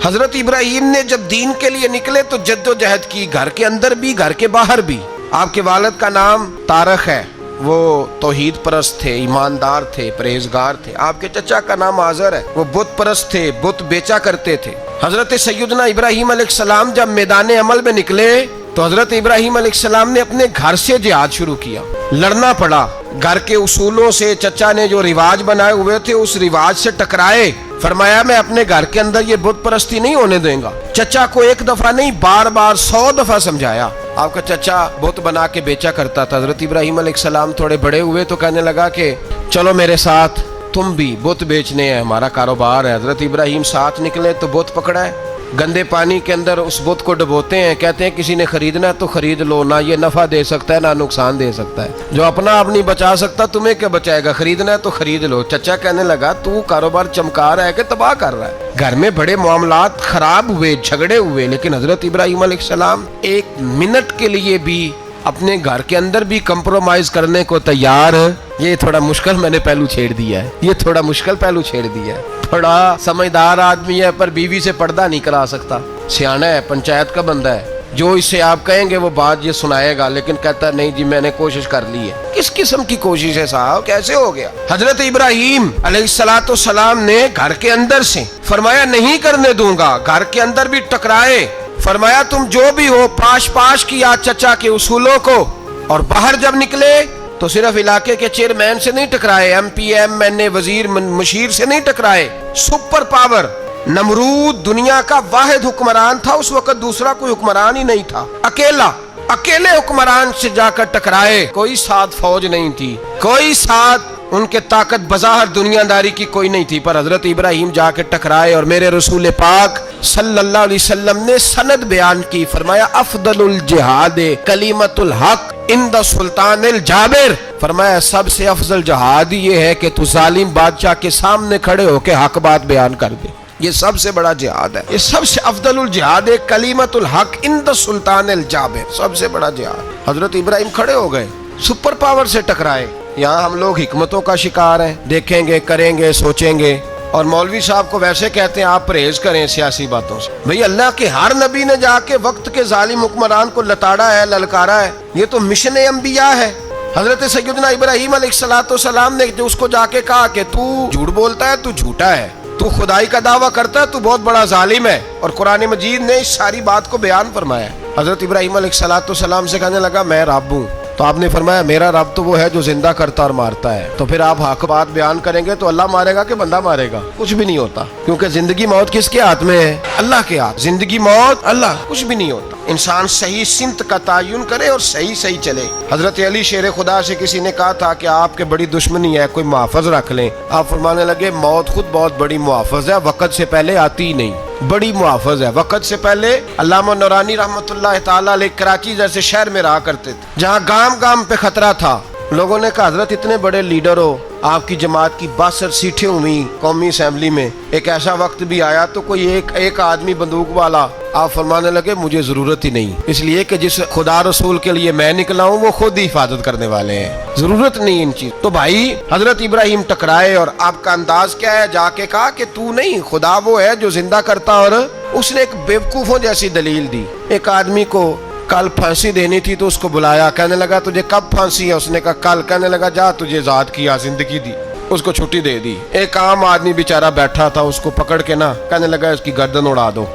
حضرت ابراہیم نے جب دین کے لیے نکلے تو جدوجہد کی، گھر کے اندر بھی گھر کے باہر بھی۔ آپ کے والد کا نام طارق ہے، وہ توحید پرست تھے، ایماندار تھے، پرہیزگار تھے۔ آپ کے چچا کا نام آزر ہے، وہ بت پرست تھے، بت بیچا کرتے تھے۔ حضرت سیدنا ابراہیم علیہ السلام جب میدان عمل میں نکلے تو حضرت ابراہیم علیہ السلام نے اپنے گھر سے جہاد شروع کیا، لڑنا پڑا۔ گھر کے اصولوں سے چچا نے جو رواج بنائے ہوئے تھے اس رواج سے ٹکرائے۔ فرمایا میں اپنے گھر کے اندر یہ بت پرستی نہیں ہونے دیں گا۔ چچا کو ایک دفعہ نہیں، بار بار 100 دفعہ سمجھایا۔ آپ کا چچا بت بنا کے بیچا کرتا تھا۔ حضرت ابراہیم علیہ السلام تھوڑے بڑے ہوئے تو کہنے لگا کہ چلو میرے ساتھ، تم بھی بت بیچنے ہیں، ہمارا کاروبار ہے۔ حضرت ابراہیم ساتھ نکلے تو بت پکڑا ہے، گندے پانی کے اندر اس بت کو ڈبوتے ہیں، کہتے ہیں کسی نے خریدنا ہے تو خرید لو، نہ یہ نفع دے سکتا ہے نہ نقصان دے سکتا ہے، جو اپنا آپ نہیں بچا سکتا تمہیں کیا بچائے گا، خریدنا ہے تو خرید لو۔ چچا کہنے لگا تو کاروبار چمکا رہا ہے کہ تباہ کر رہا ہے۔ گھر میں بڑے معاملات خراب ہوئے، جھگڑے ہوئے، لیکن حضرت ابراہیم علیہ السلام ایک منٹ کے لیے بھی اپنے گھر کے اندر بھی کمپرومائز کرنے کو تیار۔ یہ تھوڑا مشکل میں نے پہلو چھیڑ دیا ہے، یہ تھوڑا مشکل پہلو چھیڑ دیا ہے۔ بڑا سمجھدار آدمی ہے پر بیوی سے پردہ نہیں کرا سکتا، سیانا ہے، پنچایت کا بندہ ہے، جو اس سے آپ کہیں گے وہ بات یہ سنائے گا، لیکن کہتا ہے نہیں جی میں نے کوشش کر لی ہے۔ کس قسم کی کوشش ہے صاحب، کیسے ہو گیا؟ حضرت ابراہیم علیہ السلام نے گھر کے اندر سے فرمایا نہیں کرنے دوں گا، گھر کے اندر بھی ٹکرائے۔ فرمایا تم جو بھی ہو پاش کیا چچا کے اصولوں کو، اور باہر جب نکلے تو صرف علاقے کے چیئرمین سے نہیں ٹکرائے، ایم پی ایم این اے وزیر مشیر سے نہیں ٹکرائے، سپر پاور نمرود دنیا کا واحد حکمران تھا اس وقت، دوسرا کوئی حکمران ہی نہیں تھا، اکیلے حکمران سے جا کر ٹکرائے۔ کوئی ساتھ فوج نہیں تھی، کوئی ساتھ ان کے طاقت بظاہر دنیا داری کی کوئی نہیں تھی، پر حضرت ابراہیم جا کے ٹکرائے۔ اور میرے رسول پاک صلی اللہ علیہ وسلم نے سند بیان کی، فرمایا افضل الجہاد کلمۃ الحق عند سلطان الجابر۔ فرمایا سب سے افضل جہاد یہ ہے کہ تو ظالم بادشاہ کے سامنے کھڑے ہو کے حق بات بیان کر دے، یہ سب سے بڑا جہاد ہے، یہ سب سے افضل الجہاد ہے کلمۃ الحق عند سلطان الجابر، سب سے بڑا جہاد۔ حضرت ابراہیم کھڑے ہو گئے، سپر پاور سے ٹکرائے۔ یہاں ہم لوگ حکمتوں کا شکار ہیں، دیکھیں گے، کریں گے، سوچیں گے، اور مولوی صاحب کو ویسے کہتے ہیں آپ پرہیز کریں سیاسی باتوں سے۔ بھئی اللہ کے ہر نبی نے جا کے وقت کے ظالم حکمران کو لتاڑا ہے، للکارا ہے، یہ تو مشن انبیاء ہے۔ حضرت سیدنا ابراہیم علیہ السلام نے جو اس کو جا کے کہا کہ تو جھوٹ بولتا ہے، تو جھوٹا ہے، تو خدائی کا دعویٰ کرتا ہے، تو بہت بڑا ظالم ہے، اور قرآن مجید نے اس ساری بات کو بیان فرمایا۔ حضرت ابراہیم علیہ السلام سے کہنے لگا میں رب ہوں، تو آپ نے فرمایا میرا رب تو وہ ہے جو زندہ کرتا اور مارتا ہے۔ تو پھر آپ حق بات بیان کریں گے تو اللہ مارے گا کہ بندہ مارے گا؟ کچھ بھی نہیں ہوتا، کیونکہ زندگی موت کس کے ہاتھ میں ہے؟ اللہ کے ہاتھ۔ زندگی موت اللہ، کچھ بھی نہیں ہوتا۔ انسان صحیح سمت کا تعین کرے اور صحیح چلے۔ حضرت علی شیر خدا سے کسی نے کہا تھا کہ آپ کے بڑی دشمنی ہے، کوئی محافظ رکھ لیں۔ آپ فرمانے لگے موت خود بہت بڑی محافظ ہے، وقت سے پہلے آتی ہی نہیں، بڑی محافظ ہے وقت سے پہلے۔ علامہ نورانی رحمۃ اللہ تعالیٰ علیہ کراچی جیسے شہر میں رہا کرتے تھے، جہاں گام پہ خطرہ تھا۔ لوگوں نے کہا حضرت اتنے بڑے لیڈر ہو، آپ کی جماعت کی 62 سیٹیں ہوئی قومی اسمبلی میں، ایک ایسا وقت بھی آیا تو کوئی ایک آدمی بندوق والا۔ آپ فرمانے لگے مجھے ضرورت ہی نہیں، اس لیے کہ جس خدا رسول کے لیے میں نکلا ہوں وہ خود ہی حفاظت کرنے والے ہیں، ضرورت نہیں ان چیز۔ تو بھائی حضرت ابراہیم ٹکرائے، اور آپ کا انداز کیا ہے؟ جا کے کہا کہ تو نہیں، خدا وہ ہے جو زندہ کرتا۔ اور اس نے ایک بیوقوفوں جیسی دلیل دی۔ ایک آدمی کو کل پھانسی دینی تھی تو اس کو بلایا، کہنے لگا تجھے کب پھانسی ہے؟ اس نے کہا کل۔ کہنے لگا جا تجھے آزاد کیا، زندگی دی، اس کو چھٹی دے دی۔ ایک عام آدمی بیچارہ بیٹھا تھا، اس کو پکڑ کے نا کہنے لگا اس کی گردن اڑا دو۔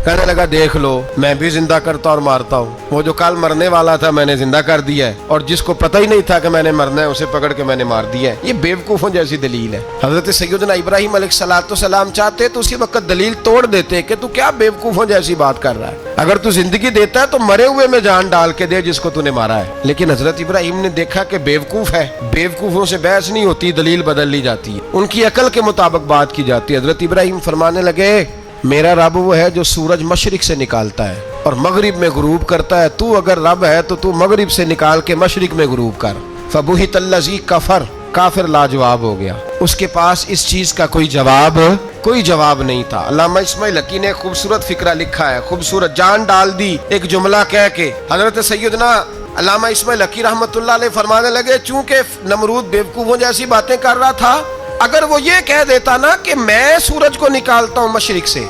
کہنے لگا دیکھ لو میں بھی زندہ کرتا اور مارتا ہوں، وہ جو کل مرنے والا تھا میں نے زندہ کر دیا ہے، اور جس کو پتہ ہی نہیں تھا کہ میں نے مرنا ہے اسے پکڑ کے میں نے مار دیا ہے۔ یہ بیوقوفوں جیسی دلیل ہے۔ حضرت سیدنا ابراہیم علیہ السلام چاہتے تو اسی وقت دلیل توڑ دیتے کہ تو کیا بیوقوفوں جیسی بات کر رہا ہے، اگر تو زندگی دیتا ہے تو مرے ہوئے میں جان ڈال کے دے جس کو تو نے مارا ہے۔ لیکن حضرت ابراہیم نے دیکھا کہ بیوقوف ہے، بیوقوفوں سے بحث نہیں ہوتی، دلیل بدل لی جاتی ہے، ان کی عقل کے مطابق بات کی جاتی ہے۔ حضرت ابراہیم فرمانے لگے میرا رب وہ ہے جو سورج مشرق سے نکالتا ہے اور مغرب میں غروب کرتا ہے، تو اگر رب ہے تو تو مغرب سے نکال کے مشرق میں غروب کر۔ فبہت الذی کفر، کافر لاجواب ہو گیا، اس کے پاس اس چیز کا کوئی جواب نہیں تھا۔ علامہ اسماعیل حقی نے خوبصورت فقرہ لکھا ہے، خوبصورت جان ڈال دی ایک جملہ کہہ کے۔ حضرت سیدنا علامہ اسماعیل حقی رحمۃ اللہ علیہ فرمانے لگے چونکہ نمرود بیوقوفوں جیسی باتیں کر رہا تھا، اگر وہ یہ کہہ دیتا نا کہ میں سورج کو نکالتا ہوں مشرق سے،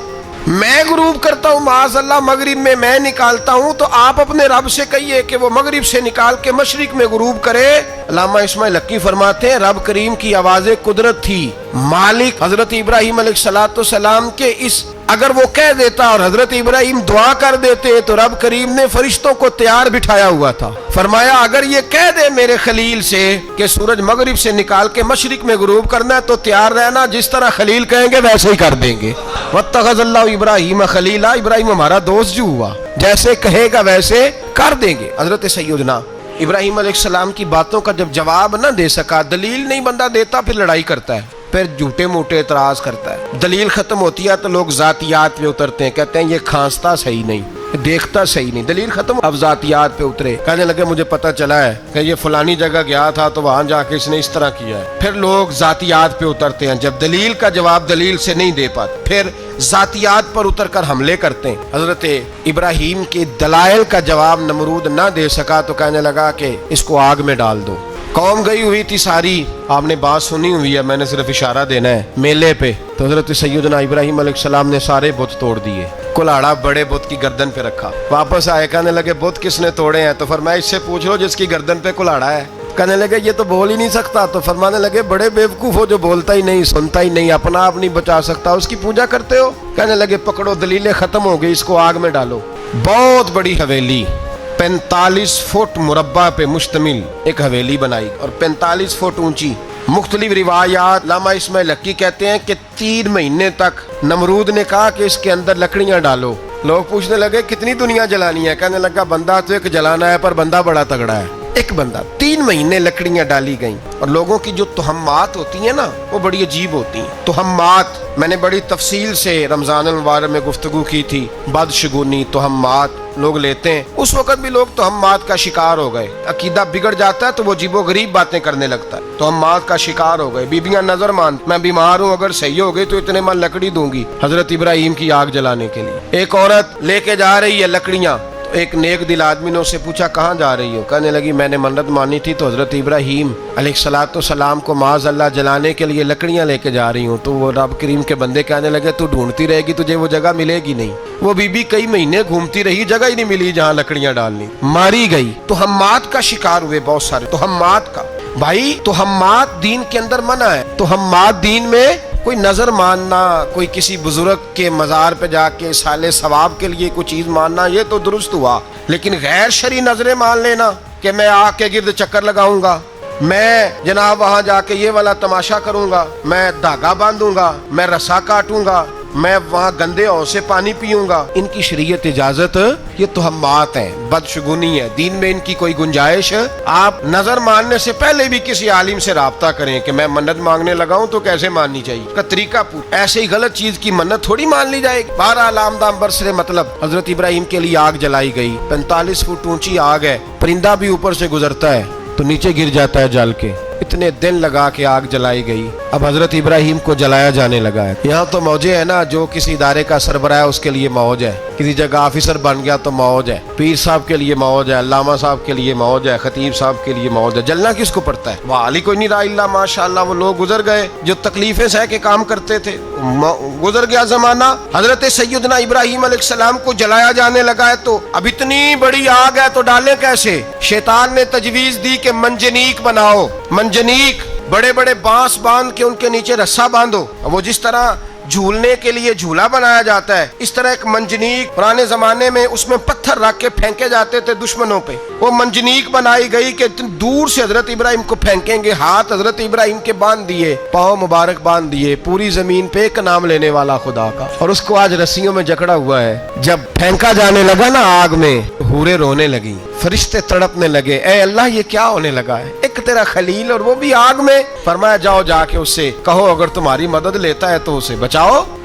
میں غروب کرتا ہوں معاذ اللہ مغرب میں نکالتا ہوں، تو آپ اپنے رب سے کہیے کہ وہ مغرب سے نکال کے مشرق میں غروب کرے۔ علامہ اسماعیل حقی فرماتے ہیں رب کریم کی آواز قدرت تھی، مالک حضرت ابراہیم علیہ السلام کے اس اگر وہ کہہ دیتا اور حضرت ابراہیم دعا کر دیتے تو رب کریم نے فرشتوں کو تیار بٹھایا ہوا تھا، فرمایا اگر یہ کہہ دے میرے خلیل سے کہ سورج مغرب سے نکال کے مشرق میں غروب کرنا ہے تو تیار رہنا، جس طرح خلیل کہیں گے ویسے ہی کر دیں گے۔ واتخذ اللہ ابراہیم خلیلا، ابراہیم ہمارا دوست جو ہوا، جیسے کہے گا ویسے کر دیں گے۔ حضرت سیدنا ابراہیم علیہ السلام کی باتوں کا جب جواب نہ دے سکا، دلیل نہیں بندہ دیتا، پھر لڑائی کرتا ہے، پھر جھوٹے موٹے اعتراض کرتا ہے۔ دلیل ختم ہوتی ہے تو لوگ ذاتیات پہ اترتے ہیں، کہتے ہیں یہ کھانستا صحیح نہیں، دیکھتا صحیح نہیں۔ دلیل ختم، اب ذاتیات پہ اترے، کہنے لگے مجھے پتہ چلا ہے کہ یہ فلانی جگہ گیا تھا تو وہاں جا کے اس نے اس طرح کیا ہے۔ پھر لوگ ذاتیات پہ اترتے ہیں، جب دلیل کا جواب دلیل سے نہیں دے پاتے پھر ذاتیات پر اتر کر حملے کرتے ہیں۔ حضرت ابراہیم کے دلائل کا جواب نمرود نہ دے سکا تو کہنے لگا کہ اس کو آگ میں ڈال دو۔ قوم گئی ہوئی تھی ساری، آپ نے بات سنی ہوئی ہے، میں نے صرف اشارہ دینا ہے، میلے پہ تو حضرت سیدنا ابراہیم علیہ السلام نے سارے بت توڑ دیے، کلاڑا بڑے بت کی گردن پہ رکھا، واپس آئے کہنے لگے بت کس نے توڑے ہیں؟ تو فرمایا اس سے پوچھ لو جس کی گردن پہ کلاڑا ہے۔ کہنے لگے یہ تو بول ہی نہیں سکتا، تو فرمانے لگے بڑے بیوقوف ہو جو بولتا ہی نہیں، سنتا ہی نہیں، اپنا آپ نہیں بچا سکتا، اس کی پوجا کرتے ہو؟ کہنے لگے پکڑو دلیلیں ختم ہو گئی، اس کو آگ میں ڈالو۔ بہت بڑی حویلی 45 فٹ مربع پہ مشتمل ایک حویلی بنائی اور 45 فٹ اونچی۔ مختلف روایات، علامہ اسماعیل حقی کہتے ہیں کہ 3 مہینے تک نمرود نے کہا کہ اس کے اندر لکڑیاں ڈالو۔ لوگ پوچھنے لگے کتنی دنیا جلانی ہے؟ کہنے لگا بندہ تو ایک جلانا ہے، پر بندہ بڑا تگڑا ہے، ایک بندہ۔ 3 مہینے لکڑیاں ڈالی گئیں، اور لوگوں کی جو تہمات ہوتی ہیں نا وہ بڑی عجیب ہوتی ہیں۔ تہمات میں نے بڑی تفصیل سے رمضان المبارک میں گفتگو کی تھی، بدشگونی تہمات لوگ لیتے ہیں، اس وقت بھی لوگ تہمات کا شکار ہو گئے، عقیدہ بگڑ جاتا ہے تو وہ عجیب و غریب باتیں کرنے لگتا ہے، تہمات کا شکار ہو گئے۔ بیبیاں نظر مان، میں بیمار ہوں، اگر صحیح ہو گئی تو اتنے من لکڑی دوں گی حضرت ابراہیم کی آگ جلانے کے لیے۔ ایک عورت لے کے جا رہی ہے لکڑیاں، ایک نیک دل آدمی نے اسے پوچھا کہاں جا رہی ہو؟ کہنے لگی میں نے منت مانی تھی تو حضرت ابراہیم علیہ السلام کو معاذ اللہ جلانے کے لیے لکڑیاں لے کے جا رہی ہوں۔ تو وہ رب کریم کے بندے کہنے لگے تو ڈھونڈتی رہے گی، تجھے وہ جگہ ملے گی نہیں۔ وہ بی بی کئی مہینے گھومتی رہی، جگہ ہی نہیں ملی جہاں لکڑیاں ڈالنی، ماری گئی۔ تہمات کا شکار ہوئے بہت سارے، تہمات کا۔ بھائی تہمات دین کے اندر منع ہے، تہمات دین میں کوئی نظر ماننا، کوئی کسی بزرگ کے مزار پہ جا کے سالے ثواب کے لیے کوئی چیز ماننا، یہ تو درست ہوا، لیکن غیر شرعی نظریں مان لینا کہ میں آگ کے گرد چکر لگاؤں گا، میں جناب وہاں جا کے یہ والا تماشا کروں گا، میں دھاگا باندھوں گا، میں رسا کاٹوں گا، میں وہاں گندے ہو سے پانی پیوں گا، ان کی شریعت اجازت، یہ تہمات ہیں، بدشگونی ہے، دین میں ان کی کوئی گنجائش۔ آپ نظر ماننے سے پہلے بھی کسی عالم سے رابطہ کریں کہ میں منت مانگنے لگا ہوں تو کیسے ماننی چاہیے، کا طریقہ ایسے ہی غلط چیز کی منت تھوڑی مان لی جائے گی۔ بہرحال آمدام برسر مطلب حضرت ابراہیم کے لیے آگ جلائی گئی، 45 فٹ اونچی آگ ہے، پرندہ بھی اوپر سے گزرتا ہے تو نیچے گر جاتا ہے جل کے، اتنے دن لگا کے آگ جلائی گئی۔ اب حضرت ابراہیم کو جلایا جانے لگا ہے۔ یہاں تو موجیں ہے نا، جو کسی ادارے کا سربراہ ہے اس کے لیے موج ہے، کسی جگہ آفیسر بن گیا تو موج ہے، پیر صاحب کے لیے موج ہے، علامہ صاحب کے لیے موج ہے، خطیب صاحب کے لیے موج ہے۔ جلنا کس کو پڑتا ہے؟ وہ علی کوئی نہیں رہا اللہ ماشاءاللہ، وہ لوگ گزر گئے جو تکلیفیں سہ کے کام کرتے تھے، گزر گیا زمانہ۔ حضرت سیدنا ابراہیم علیہ السلام کو جلایا جانے لگا ہے تو اب اتنی بڑی آگ ہے تو ڈالیں کیسے؟ شیطان نے تجویز دی کہ منجنیق بناؤ، منجنیق، بڑے بڑے بانس باندھ کے ان کے نیچے رسا باندھو، وہ جس طرح جھولنے کے لیے جھولا بنایا جاتا ہے اس طرح ایک منجنیق، پرانے زمانے میں اس میں پتھر رکھ کے پھینکے جاتے تھے دشمنوں پہ، وہ منجنیق بنائی گئی کہ دور سے حضرت ابراہیم کو پھینکیں گے، ہاتھ حضرت ابراہیم کے باندھ دیے، پاؤں مبارک باندھ دیے، پوری زمین پہ ایک نام لینے والا خدا کا، اور اس کو آج رسیوں میں جکڑا ہوا ہے۔ جب پھینکا جانے لگا نا آگ میں، حوریں رونے لگی، فرشتے تڑپنے لگے، اے اللہ یہ کیا ہونے لگا ہے؟ ایک تیرا خلیل اور وہ بھی آگ میں۔ فرمایا جاؤ جا کے اس سے کہو اگر تمہاری مدد لیتا ہے تو اسے بچاؤ۔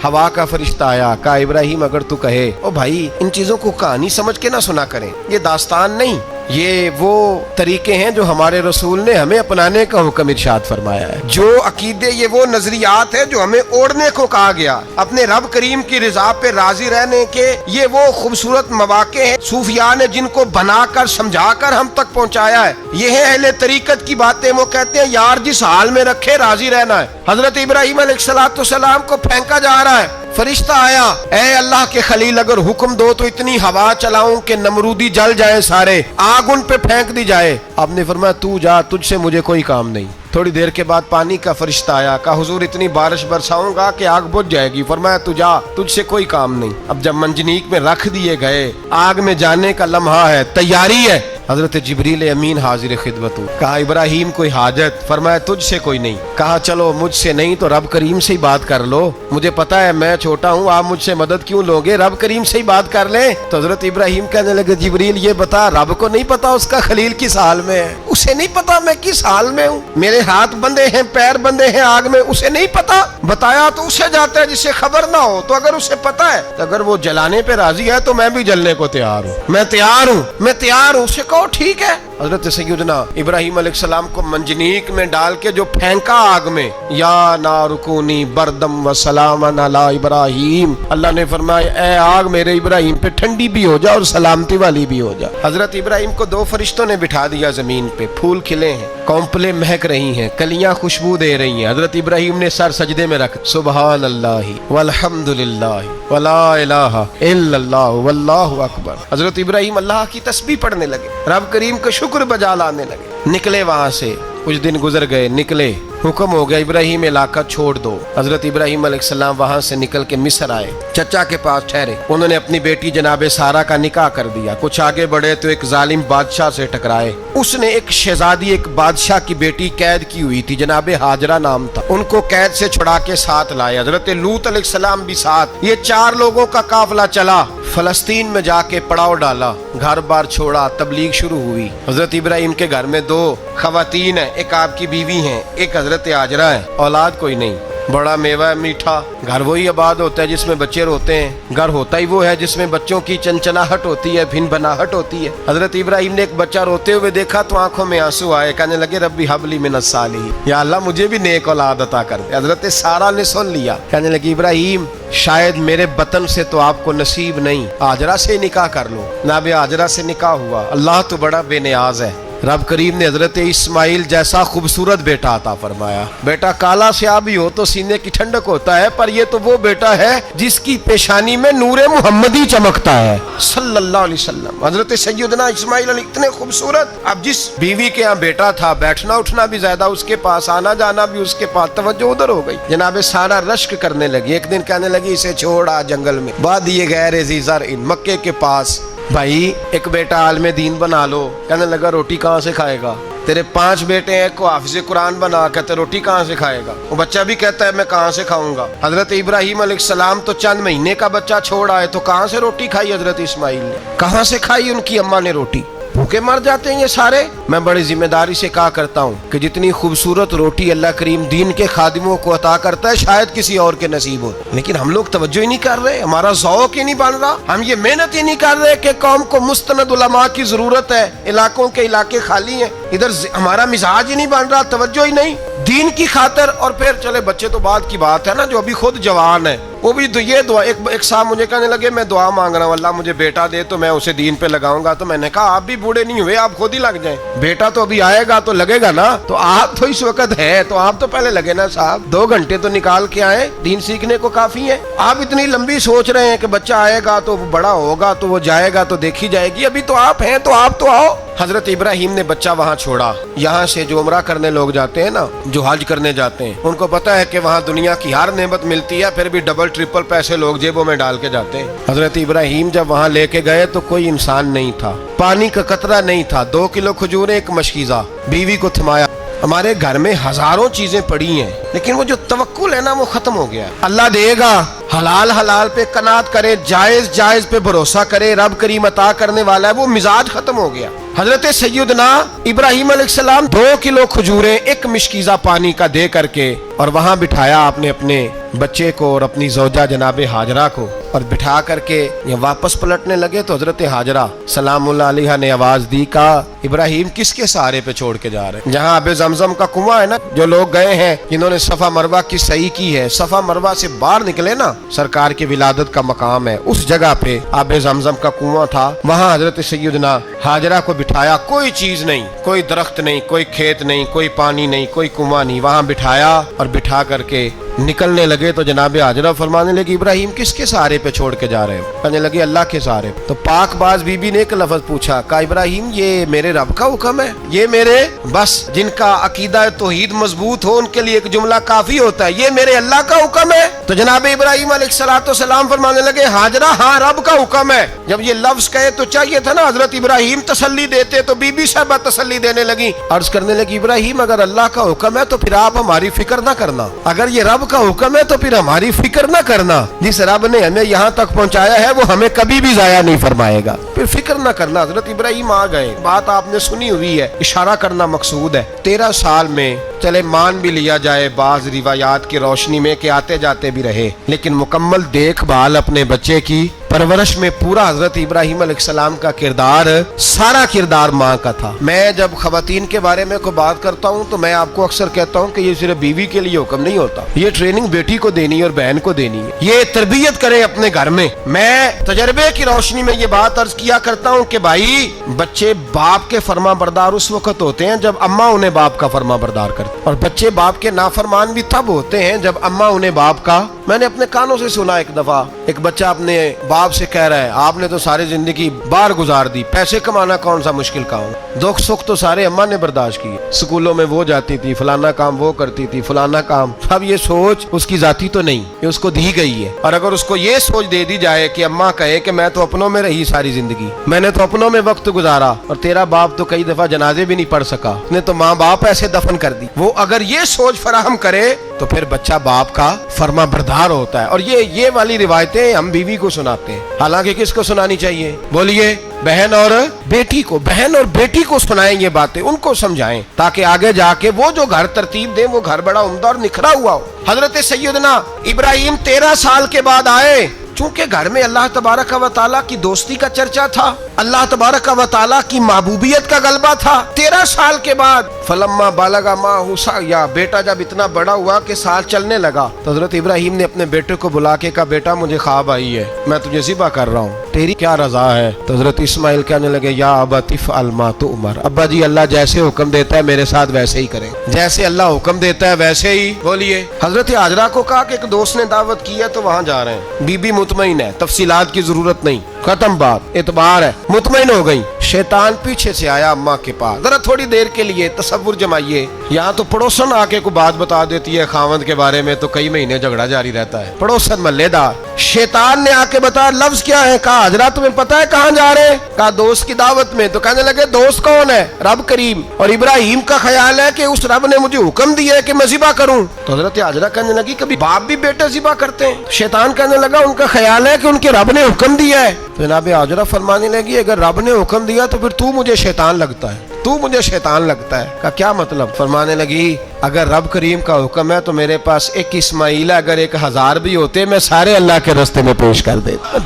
ہوا کا فرشتہ آیا، کہا ابراہیم اگر تو کہے۔ او بھائی ان چیزوں کو کہانی سمجھ کے نہ سنا کریں، یہ داستان نہیں، یہ وہ طریقے ہیں جو ہمارے رسول نے ہمیں اپنانے کا حکم ارشاد فرمایا ہے، جو عقیدے، یہ وہ نظریات ہیں جو ہمیں اوڑھنے کو کہا گیا، اپنے رب کریم کی رضا پہ راضی رہنے کے یہ وہ خوبصورت مواقع ہیں صوفیاء نے جن کو بنا کر سمجھا کر ہم تک پہنچایا ہے۔ یہ ہے اہل طریقت کی باتیں، وہ کہتے ہیں یار جس حال میں رکھے راضی رہنا ہے۔ حضرت ابراہیم علیہ السلام کو پھینکا جا رہا ہے، فرشتہ آیا, اے اللہ کے خلیل اگر حکم دو تو اتنی ہوا چلاؤں کہ نمرودی جل جائے سارے, آگ ان پہ پھینک دی جائے. آپ نے فرمایا تو جا, تجھ سے مجھے کوئی کام نہیں. تھوڑی دیر کے بعد پانی کا فرشتہ آیا, کہا حضور اتنی بارش برساؤں گا کہ آگ بجھ جائے گی. فرمایا تو جا, تجھ سے کوئی کام نہیں. اب جب منجنیق میں رکھ دیے گئے, آگ میں جانے کا لمحہ ہے, تیاری ہے, حضرت جبریل امین حاضر خدمت ہو. کہا ابراہیم کوئی حاجت؟ فرمایا تجھ سے کوئی نہیں. کہا چلو مجھ سے نہیں تو رب کریم سے ہی بات کر لو, مجھے پتا ہے میں چھوٹا ہوں, آپ مجھ سے مدد کیوں لوگے, رب کریم سے ہی بات کر لیں. تو حضرت ابراہیم کہنے لگے جبریل یہ بتا, رب کو نہیں پتا اس کا خلیل کس حال میں ہے؟ اسے نہیں پتا میں کس حال میں ہوں, میرے ہاتھ بندے ہیں, پیر بندے ہیں آگ میں, اسے نہیں پتا. بتایا تو اسے جاتا ہے جسے خبر نہ ہو. تو اگر اسے پتا ہے, تو اگر وہ جلانے پہ راضی ہے تو میں بھی جلنے کو تیار ہوں, میں تیار ہوں, میں تیار ہوں. اسے کہو ٹھیک ہے. حضرت سیدنا ابراہیم علیہ السلام کو منجنیق میں ڈال کے جو پھینکا آگ میں, یا نارکونی بردم و سلام علی ابراہیم, اللہ نے فرمایا اے آگ میرے ابراہیم پہ ٹھنڈی بھی ہو جا اور سلامتی والی بھی ہو جا. حضرت ابراہیم کو دو فرشتوں نے بٹھا دیا زمین پہ, پھول کھلے ہیں, کونپلیں مہک رہی ہیں, کلیاں خوشبو دے رہی ہیں. حضرت ابراہیم نے سر سجدے میں رکھ, سبحان اللہ والحمد للہ ولا الہ الا اللہ واللہ اکبر. حضرت ابراہیم اللہ کی تسبیح پڑھنے لگے, رب کریم کا شکر بجا لانے لگے. نکلے وہاں سے, کچھ دن گزر گئے, نکلے, حکم ہو گیا ابراہیم علاقہ چھوڑ دو. حضرت ابراہیم علیہ السلام وہاں سے نکل کے مصر آئے, چچا کے پاس ٹھہرے. انہوں نے اپنی بیٹی جناب سارہ کا نکاح کر دیا. کچھ آگے بڑھے تو ایک ظالم بادشاہ سے ٹکرائے. اس نے ایک شہزادی, ایک بادشاہ کی بیٹی قید کی ہوئی تھی, جناب ہاجرہ نام تھا, ان کو قید سے چھڑا کے ساتھ لائے. حضرت لوط علیہ السلام بھی ساتھ. یہ 4 لوگوں کا قافلہ چلا, فلسطین میں جا کے پڑاؤ ڈالا, گھر بار چھوڑا, تبلیغ شروع ہوئی. حضرت ابراہیم کے گھر میں 2 خواتین ہیں, ایک آپ کی بیوی ہیں, ایک حضرت ہاجرہ ہے. اولاد کوئی نہیں, بڑا میوہ ہے میٹھا. گھر وہی آباد ہوتا ہے جس میں بچے روتے ہیں, گھر ہوتا ہی وہ ہے جس میں بچوں کی چنچناہٹ ہوتی ہے, بھن بناہٹ ہوتی ہے. حضرت ابراہیم نے ایک بچہ روتے ہوئے دیکھا تو آنکھوں میں آنسو آئے, کہنے لگے ربی حب لی من الصالحین, یا اللہ مجھے بھی نیک اولاد عطا کر دے. حضرت سارہ نے سن لیا, کہنے لگی ابراہیم شاید میرے بطن سے تو آپ کو نصیب نہیں, ہاجرہ سے نکاح کر لو. جناب ہاجرہ سے نکاح ہوا. اللہ تو بڑا بے نیاز ہے, رب کریم نے حضرت اسماعیل جیسا خوبصورت بیٹا عطا فرمایا. بیٹا کالا سیاہ بھی ہو تو سینے کی ٹھنڈک ہوتا ہے, پر یہ تو وہ بیٹا ہے جس کی پیشانی میں نور محمدی چمکتا ہے صلی اللہ علیہ وسلم. حضرت سیدنا اسماعیل علیہ اتنے خوبصورت. اب جس بیوی کے یہاں بیٹا تھا, بیٹھنا اٹھنا بھی زیادہ اس کے پاس, آنا جانا بھی اس کے پاس, توجہ ادھر ہو گئی. جناب سارہ رشک کرنے لگی. ایک دن کہنے لگی اسے چھوڑ آ جنگل میں, وادی غیر ذی زرع, مکے کے پاس. بھائی ایک بیٹا عالم دین بنا لو. کہنے لگا روٹی کہاں سے کھائے گا, تیرے 5 بیٹے ہیں, کو حافظ قرآن بنا, کہتے روٹی کہاں سے کھائے گا. وہ بچہ بھی کہتا ہے میں کہاں سے کھاؤں گا. حضرت ابراہیم علیہ السلام تو چند مہینے کا بچہ چھوڑ آئے, تو کہاں سے روٹی کھائی حضرت اسماعیل نے, کہاں سے کھائی ان کی اماں نے روٹی. بھوکے مر جاتے ہیں یہ سارے. میں بڑی ذمہ داری سے کہا کرتا ہوں کہ جتنی خوبصورت روٹی اللہ کریم دین کے خادموں کو عطا کرتا ہے شاید کسی اور کے نصیب ہو, لیکن ہم لوگ توجہ ہی نہیں کر رہے, ہمارا ذوق ہی نہیں بن رہا, ہم یہ محنت ہی نہیں کر رہے کہ قوم کو مستند علماء کی ضرورت ہے, علاقوں کے علاقے خالی ہیں, ادھر ہمارا مزاج ہی نہیں بن رہا, توجہ ہی نہیں دین کی خاطر. اور پھر چلے بچے تو بعد کی بات ہے نا, جو ابھی خود جوان ہے وہ بھی یہ دعا. ایک صاحب مجھے کہنے لگے میں دعا مانگ رہا ہوں اللہ مجھے بیٹا دے تو میں اسے دین پہ لگاؤں گا. تو میں نے کہا آپ بھی بوڑھے نہیں ہوئے, آپ خود ہی لگ جائیں, بیٹا تو ابھی آئے گا تو لگے گا نا. تو آپ تو اس وقت ہے تو آپ تو پہلے لگے نا صاحب, 2 گھنٹے تو نکال کے آئے, دین سیکھنے کو کافی ہے. آپ اتنی لمبی سوچ رہے ہیں کہ بچہ آئے گا تو وہ بڑا ہوگا تو وہ جائے گا تو دیکھی جائے گی, ابھی تو آپ ہیں تو آپ تو آؤ. حضرت ابراہیم نے بچہ وہاں چھوڑا. یہاں سے جو عمرہ کرنے لوگ جاتے ہیں نا, جو حج کرنے جاتے ہیں, ان کو پتا ہے کہ وہاں دنیا کی ہر نعمت ملتی ہے, پھر بھی ڈبل ٹرپل پیسے لوگ جیبوں میں ڈال کے جاتے ہیں. حضرت ابراہیم جب وہاں لے کے گئے تو کوئی انسان نہیں تھا, پانی کا قطرہ نہیں تھا, 2 کلو کھجوریں, ایک مشکیزہ. بیوی کو تھمایا. ہمارے گھر میں ہزاروں چیزیں پڑی ہیں, لیکن وہ جو توکل ہے نا وہ ختم ہو گیا. اللہ دے گا, حلال حلال پہ قناعت کرے, جائز جائز پہ بھروسہ کرے, رب کریم عطا کرنے والا ہے, وہ مزاج ختم ہو گیا. حضرت سیدنا ابراہیم علیہ السلام 2 کلو کھجوریں, ایک مشکیزہ پانی کا دے کر کے, اور وہاں بٹھایا آپ نے اپنے بچے کو اور اپنی زوجہ جناب ہاجرہ کو, اور بٹھا کر کے یہ واپس پلٹنے لگے تو حضرت ہاجرہ سلام اللہ علیہ نے آواز دی, کہا ابراہیم کس کے سہارے پہ چھوڑ کے جا رہے ہیں. جہاں آب زمزم کا کنواں ہے نا, جو لوگ گئے ہیں جنہوں نے صفا مروہ کی صحیح کی ہے, صفا مروہ سے باہر نکلے نا, سرکار کی ولادت کا مقام ہے, اس جگہ پہ آب زمزم کا کنواں تھا. وہاں حضرت سیدنا ہاجرہ کو بٹھایا, کوئی چیز نہیں, کوئی درخت نہیں, کوئی کھیت نہیں, کوئی پانی نہیں, کوئی کنواں نہیں, وہاں بٹھایا اور بٹھا کر کے نکلنے لگے تو جناب حاجرہ فرمانے لگی ابراہیم کس کے سہارے پہ چھوڑ کے جا رہے ہو؟ کہنے لگے اللہ کے سہارے۔ تو پاک باز بی بی نے ایک لفظ پوچھا، کہا ابراہیم یہ میرے رب کا حکم ہے؟ یہ میرے بس جن کا عقیدہ توحید مضبوط ہو ان کے لیے ایک جملہ کافی ہوتا ہے، یہ میرے اللہ کا حکم ہے؟ تو جناب ابراہیم علیہ السلام فرمانے لگے حاجرہ ہاں رب کا حکم ہے۔ جب یہ لفظ کہے تو چاہیے تھا نا حضرت ابراہیم تسلی دیتے، تو بی بی صاحبہ تسلی دینے لگی، عرض کرنے لگی ابراہیم اگر اللہ کا حکم ہے تو پھر آپ ہماری فکر نہ کرنا، اگر یہ رب کا حکم ہے تو پھر ہماری فکر نہ کرنا، جس رب نے ہمیں یہاں تک پہنچایا ہے وہ ہمیں کبھی بھی ضائع نہیں فرمائے گا، پھر فکر نہ کرنا۔ حضرت ابراہیم آ گئے، بات آپ نے سنی ہوئی ہے، اشارہ کرنا مقصود ہے۔ 13 سال میں چلے مان بھی لیا جائے بعض روایات کی روشنی میں کہ آتے جاتے بھی رہے، لیکن مکمل دیکھ بھال اپنے بچے کی پرورش میں پورا حضرت ابراہیم علیہ السلام کا کردار، سارا کردار ماں کا تھا۔ میں جب خواتین کے بارے میں کوئی بات کرتا ہوں تو میں آپ کو اکثر کہتا ہوں کہ یہ صرف بیوی کے لیے حکم نہیں ہوتا، یہ ٹریننگ بیٹی کو دینی ہے اور بہن کو دینی ہے، یہ تربیت کریں اپنے گھر میں۔ میں تجربے کی روشنی میں یہ بات عرض کیا کرتا ہوں کہ بھائی بچے باپ کے فرما بردار اس وقت ہوتے ہیں جب اماں انہیں باپ کا فرما بردار کرتے، اور بچے باپ کے نافرمان بھی تب ہوتے ہیں جب اماں انہیں باپ کا۔ میں نے اپنے کانوں سے سنا ایک دفعہ ایک بچہ اپنے باپ سے کہہ رہا ہے آپ نے تو ساری زندگی باہر گزار دی، پیسے کمانا کون سا مشکل کام، دکھ سکھ تو سارے اماں نے برداشت کیے، اسکولوں میں وہ جاتی تھی، فلانا کام وہ کرتی تھی، فلانا کام۔ اب یہ سوچ اس کی ذاتی تو نہیں، یہ اس کو دی گئی ہے، اور اگر اس کو یہ سوچ دے دی جائے کہ اماں کہے کہ میں تو اپنوں میں رہی ساری زندگی، میں نے تو اپنوں میں وقت گزارا، اور تیرا باپ تو کئی دفعہ جنازے بھی نہیں پڑھ سکا، اس نے تو ماں باپ ایسے دفن کر دی، وہ اگر یہ سوچ فراہم کرے تو پھر بچہ باپ کا فرما بردار ہوتا ہے۔ اور یہ والی روایتیں ہم بیوی کو سناتے ہیں، حالانکہ کس کو سنانی چاہیے؟ بولیے، بہن اور بیٹی کو، بہن اور بیٹی کو سنائیں یہ باتیں، ان کو سمجھائیں تاکہ آگے جا کے وہ جو گھر ترتیب دیں وہ گھر بڑا عمدہ اور نکھرا ہوا ہو۔ حضرت سیدنا ابراہیم 13 سال کے بعد آئے، چونکہ گھر میں اللہ تبارک و تعالیٰ کی دوستی کا چرچا تھا، اللہ تبارک و تعالیٰ کی محبوبیت کا غلبہ تھا۔ 13 سال کے بعد فلما بالغ معہ سعیا، بیٹا جب اتنا بڑا ہوا کہ سال چلنے لگا تو حضرت ابراہیم نے اپنے بیٹے کو بلا کے کہا بیٹا مجھے خواب آئی ہے، میں تجھے ذبح کر رہا ہوں، تیری کیا رضا ہے؟ تو حضرت اسماعیل کہنے لگے یا ابت افعل ما تؤمر، ابا جی اللہ جیسے حکم دیتا ہے میرے ساتھ ویسے ہی کریں، جیسے اللہ حکم دیتا ہے ویسے ہی۔ بولیے، حضرت حاجرہ کو کہا کہ ایک دوست نے دعوت کی ہے تو وہاں جا رہے ہیں، بی بی مطمئن ہے، تفصیلات کی ضرورت نہیں، ختم بات، اعتبار ہے، مطمئن ہو گئی۔ شیطان پیچھے سے آیا اماں کے پاس، ذرا تھوڑی دیر کے لیے تصور جمائیے، یہاں تو پڑوسن آ کے کوئی بات بتا دیتی ہے خاوند کے بارے میں تو کئی مہینے جھگڑا جاری رہتا ہے، پڑوسن محلے دار۔ شیطان نے آ کے بتایا لفظ کیا ہے؟ کہا حضرہ تمہیں پتا ہے کہاں جا رہے ہیں؟ کہا دوست کی دعوت میں۔ تو کہنے لگے دوست کون ہے؟ رب کریم، اور ابراہیم کا خیال ہے کہ اس رب نے مجھے حکم دیا ہے کہ میں ذبح کروں۔ تو حضرت حاجرہ کہنے لگی کبھی باپ بھی بیٹے ذبح کرتے ہیں؟ شیطان کہنے لگا ان کا خیال ہے کہ ان کے رب نے حکم دیا ہے۔ تو جناب حاجرہ فرمانے لگی اگر رب نے حکم دیا تو پھر تو مجھے شیطان لگتا ہے، تو مجھے شیطان لگتا ہے۔ کہا کیا مطلب؟ فرمانے لگی اگر رب کریم کا حکم ہے تو میرے پاس ایک اسماعیل ہے، اگر 1000 بھی ہوتے میں سارے اللہ کے راستے میں پیش کر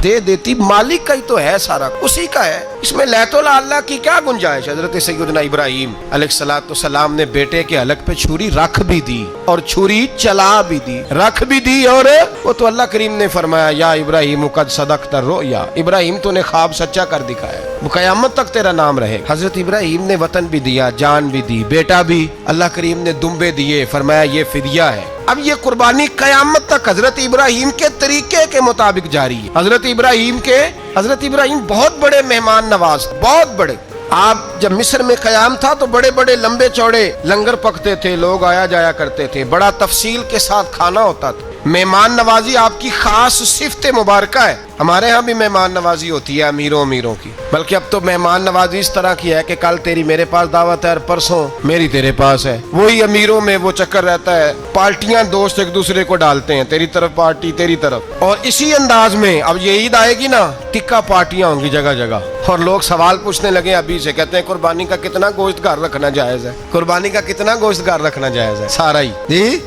دے دیتی، مالک کا ہی تو ہے سارا، اسی کا ہے، اس میں لیت اللہ کی کیا گنجائش؟ حضرت سیدنا ابراہیم علیہ السلام نے بیٹے کے حلق پہ چھری رکھ بھی دی اور چھری چلا بھی دی، رکھ بھی دی، اور وہ تو اللہ کریم نے فرمایا یا ابراہیم قد صدقت الرؤیا، ابراہیم تو نے خواب سچا کر دکھایا، وہ قیامت تک تیرا نام رہے۔ حضرت ابراہیم نے وطن بھی دیا، جان بھی دی، بیٹا بھی، اللہ کریم نے دمبے دیے، فرمایا یہ فدیہ ہے۔ اب یہ قربانی قیامت تک حضرت ابراہیم کے طریقے کے مطابق جاری ہے۔ حضرت ابراہیم بہت بڑے مہمان نواز، بہت بڑے۔ آپ جب مصر میں قیام تھا تو بڑے بڑے لمبے چوڑے لنگر پکتے تھے، لوگ آیا جایا کرتے تھے، بڑا تفصیل کے ساتھ کھانا ہوتا تھا۔ مہمان نوازی آپ کی خاص صفت مبارکہ ہے۔ ہمارے ہاں بھی مہمان نوازی ہوتی ہے امیروں کی، بلکہ اب تو مہمان نوازی اس طرح کی ہے کہ کل تیری میرے پاس دعوت ہے اور پرسوں میری تیرے پاس ہے، وہی امیروں میں وہ چکر رہتا ہے، پارٹیاں دوست ایک دوسرے کو ڈالتے ہیں، تیری طرف پارٹی تیری طرف، اور اسی انداز میں اب یہ عید آئے گی نا ٹکا پارٹیاں ہوں گی جگہ جگہ، اور لوگ سوال پوچھنے لگے ابھی سے، کہتے ہیں قربانی کا کتنا گوشت گھر رکھنا جائز ہے؟ قربانی کا کتنا گوشت گھر رکھنا جائز ہے؟ سارا ہی جی،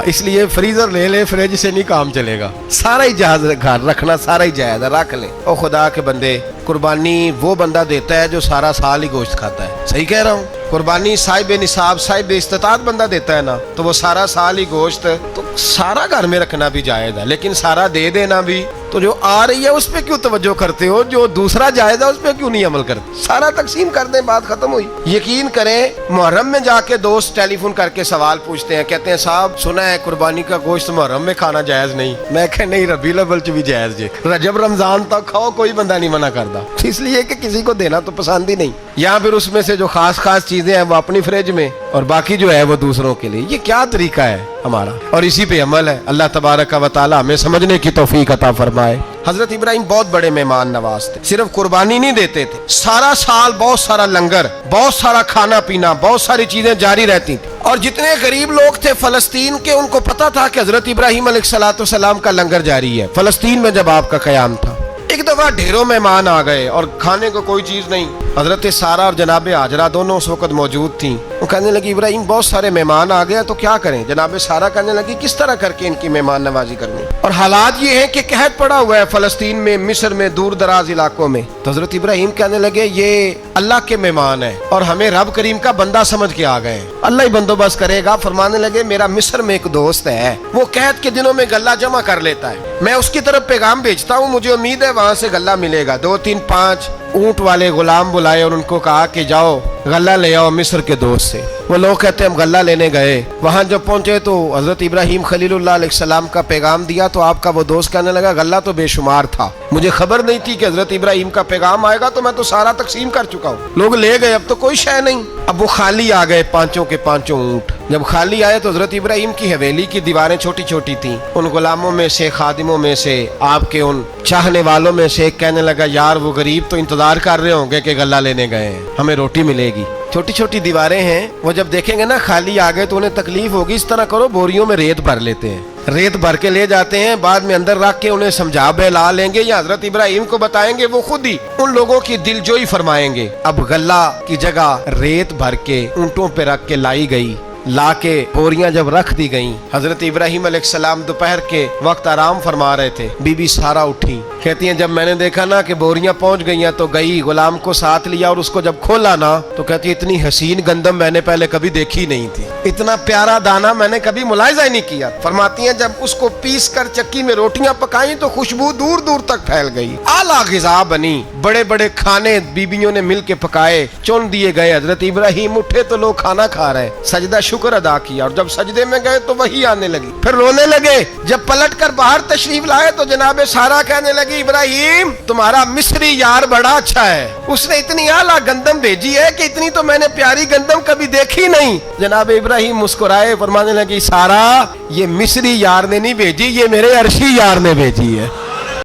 اس لیے فریزر لے لے، فریج سے نہیں کام چلے گا، سارا ہی جہاز گھر رکھنا سارا ہی جائز ہے، رکھ لیں۔ او خدا کے بندے، قربانی وہ بندہ دیتا ہے جو سارا سال ہی گوشت کھاتا ہے، صحیح کہہ رہا ہوں؟ قربانی صاحب نصاب صاحب استطاعت بندہ دیتا ہے نا تو وہ سارا سال ہی گوشت تو سارا گھر میں رکھنا بھی جائز ہے، لیکن سارا دے دینا بھی تو جو آ رہی ہے اس پہ کیوں توجہ کرتے ہو، جو دوسرا جائز ہے اس پہ کیوں نہیں عمل کرتے؟ سارا تقسیم کر دیں، بات ختم ہوئی۔ یقین کریں محرم میں جا کے دوست ٹیلی فون کر کے سوال پوچھتے ہیں، کہتے ہیں صاحب سنا ہے قربانی کا گوشت محرم میں کھانا جائز نہیں، میں کہ نہیں ربیع الاول چ بھی جائز جے، رجب رمضان تک کھاؤ، کوئی بندہ نہیں منع کرتا، اس لیے کہ کسی کو دینا تو پسند ہی نہیں، یا پھر اس میں سے جو خاص چیزیں ہیں وہ اپنی فریج میں اور باقی جو ہے وہ دوسروں کے لیے۔ یہ کیا طریقہ ہے ہمارا؟ اور اسی پہ عمل ہے۔ اللہ تبارک و تعالی ہمیں سمجھنے کی توفیق عطا فرمائے۔ حضرت ابراہیم بہت بڑے مہمان نواز تھے، صرف قربانی نہیں دیتے تھے، سارا سال بہت سارا لنگر، بہت سارا کھانا پینا، بہت ساری چیزیں جاری رہتی تھیں، اور جتنے غریب لوگ تھے فلسطین کے ان کو پتا تھا کہ حضرت ابراہیم علیہ السلام کا لنگر جاری ہے۔ فلسطین میں جب آپ کا قیام تھا، ایک دفعہ ڈھیروں مہمان آ گئے اور کھانے کو کوئی چیز نہیں، حضرت سارا اور جناب ہاجرہ دونوں اس وقت موجود تھیں۔ وہ کہنے لگی ابراہیم بہت سارے مہمان آ گئے تو کیا کریں؟ جناب سارا کہنے لگی کس طرح کر کے ان کی مہمان نوازی کرنی، اور حالات یہ ہیں کہ قحط پڑا ہوا ہے فلسطین میں، مصر میں، دور دراز علاقوں میں۔ تو حضرت ابراہیم کہنے لگے یہ اللہ کے مہمان ہیں اور ہمیں رب کریم کا بندہ سمجھ کے آ گئے ہیں، اللہ ہی بندوبست کرے گا۔ فرمانے لگے میرا مصر میں ایک دوست ہے، وہ قحط کے دنوں میں غلہ جمع کر لیتا ہے، میں اس کی طرف پیغام بھیجتا ہوں، مجھے امید ہے وہاں سے غلہ ملے گا۔ 2 3 5 اونٹ والے غلام بلائے اور ان کو کہا کہ جاؤ غلہ لے آؤ مصر کے دوست سے۔ وہ لوگ کہتے ہیں ہم غلہ لینے گئے، وہاں جب پہنچے تو حضرت ابراہیم خلیل اللہ علیہ السلام کا پیغام دیا تو آپ کا وہ دوست کہنے لگا غلہ تو بے شمار تھا، مجھے خبر نہیں تھی کہ حضرت ابراہیم کا پیغام آئے گا، تو میں تو سارا تقسیم کر چکا ہوں، لوگ لے گئے، اب تو کوئی شے نہیں۔ اب وہ خالی آ گئے 5 کے 5 اونٹ۔ جب خالی آئے تو حضرت ابراہیم کی حویلی کی دیواریں چھوٹی چھوٹی تھیں، ان غلاموں میں سے، خادموں میں سے، آپ کے ان چاہنے والوں میں سے ایک کہنے لگا یار وہ غریب تو انتظار کر رہے ہوں گے کہ غلہ لینے گئے ہیں، ہمیں روٹی ملے گی۔ چھوٹی چھوٹی دیواریں ہیں، وہ جب دیکھیں گے نا خالی آ گئے تو انہیں تکلیف ہوگی، اس طرح کرو بوریوں میں ریت بھر لیتے ہیں، ریت بھر کے لے جاتے ہیں، بعد میں اندر رکھ کے انہیں سمجھا بہلا لیں گے یا حضرت ابراہیم کو بتائیں گے، وہ خود ہی ان لوگوں کی دل جوئی فرمائیں گے۔ اب غلہ کی جگہ ریت بھر کے اونٹوں پہ رکھ کے لائی گئی، لا کے بوریاں جب رکھ دی گئیں، حضرت ابراہیم علیہ السلام دوپہر کے وقت آرام فرما رہے تھے، بی بی سارا اٹھی، کہتی ہیں جب میں نے دیکھا نا کہ بوریاں پہنچ گئی ہیں تو گئی، غلام کو ساتھ لیا اور اس کو جب کھولا نا تو کہتی اتنی حسین گندم میں نے پہلے کبھی دیکھی نہیں تھی، اتنا پیارا دانا میں نے کبھی ملاحظہ ہی نہیں کیا۔ فرماتی ہیں جب اس کو پیس کر چکی میں روٹیاں پکائیں تو خوشبو دور دور تک پھیل گئی، اعلیٰ غذا بنی، بڑے بڑے کھانے بیبیوں نے مل کے پکائے، چن دیے گئے۔ حضرت ابراہیم اٹھے تو لوگ کھانا کھا رہے، سجدہ شکر ادا کیا، اور جب سجدے میں گئے تو وہی آنے لگی، پھر رونے لگے۔ جب پلٹ کر باہر تشریف لائے تو جناب سارا کہنے لگی ابراہیم تمہارا مصری یار بڑا اچھا ہے، اس نے اتنی اعلیٰ گندم بھیجی ہے کہ اتنی تو میں نے پیاری گندم کبھی دیکھی نہیں۔ جناب ابراہیم مسکرائے، فرمانے لگی سارا یہ مصری یار نے نہیں بھیجی، یہ میرے عرشی یار نے بھیجی ہے۔